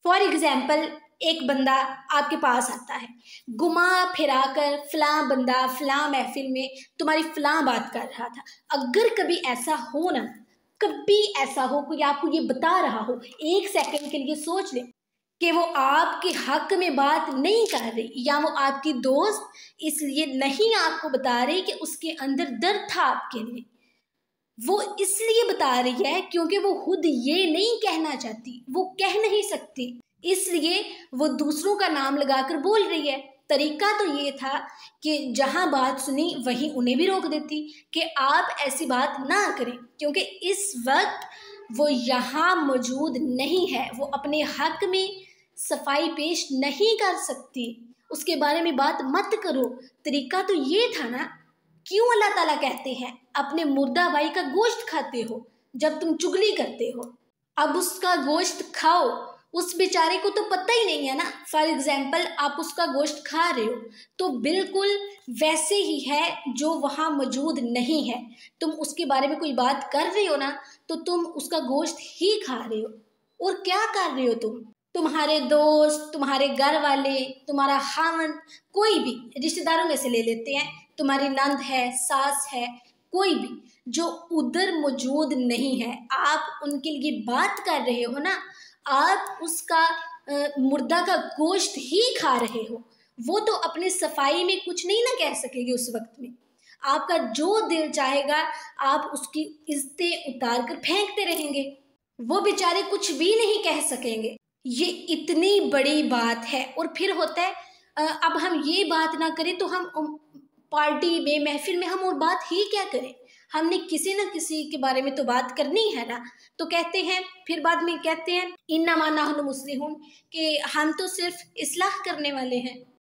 For example एक बंदा आपके पास आता है, घुमा फिरा कर फलां बंदा फलां महफिल में तुम्हारी फलां बात कर रहा था। अगर कभी ऐसा हो ना, कभी ऐसा हो कोई आपको ये बता रहा हो, एक सेकंड के लिए सोच ले कि वो आपके हक में बात नहीं कर रही या वो आपकी दोस्त इसलिए नहीं आपको बता रही कि उसके अंदर दर्द था आपके लिए। वो इसलिए बता रही है क्योंकि वो खुद ये नहीं कहना चाहती, वो कह नहीं सकती, इसलिए वो दूसरों का नाम लगाकर बोल रही है। तरीका तो ये था कि जहां बात सुनी वहीं उन्हें भी रोक देती कि आप ऐसी बात ना करें, क्योंकि इस वक्त वो यहाँ मौजूद नहीं है, वो अपने हक में सफाई पेश नहीं कर सकती, उसके बारे में बात मत करो। तरीका तो ये था ना। क्यों अल्लाह ताला कहते हैं अपने मुर्दा भाई का गोश्त खाते हो जब तुम चुगली करते हो? अब उसका गोश्त खाओ, उस बेचारे को तो पता ही नहीं है ना। फॉर एग्जाम्पल आप उसका गोश्त खा रहे हो तो बिल्कुल वैसे ही है जो वहाँ मौजूद नहीं है। तुम उसके बारे में कोई बात कर रहे हो ना, तो तुम उसका गोश्त ही खा रहे हो। और क्या कर रहे हो तुम? तुम्हारे दोस्त, तुम्हारे घर वाले, तुम्हारा खामन, कोई भी रिश्तेदारों में से ले लेते हैं, तुम्हारी नंद है, सास है, कोई भी जो उधर मौजूद नहीं है, आप उनके लिए बात कर रहे हो ना, आप उसका मुर्दा का गोश्त ही खा रहे हो। वो तो अपने सफाई में कुछ नहीं ना कह सकेगी उस वक्त में। आपका जो दिल चाहेगा आप उसकी इज्जतें उतार कर फेंकते रहेंगे, वो बेचारे कुछ भी नहीं कह सकेंगे। ये इतनी बड़ी बात है। और फिर होता है अब हम ये बात ना करें तो हम पार्टी में, महफिल में हम और बात ही क्या करें? हमने किसी न किसी के बारे में तो बात करनी है ना। तो कहते हैं, फिर बाद में कहते हैं इन्नमा नहनु मुस्लिहून, कि हम तो सिर्फ इस्लाह करने वाले हैं।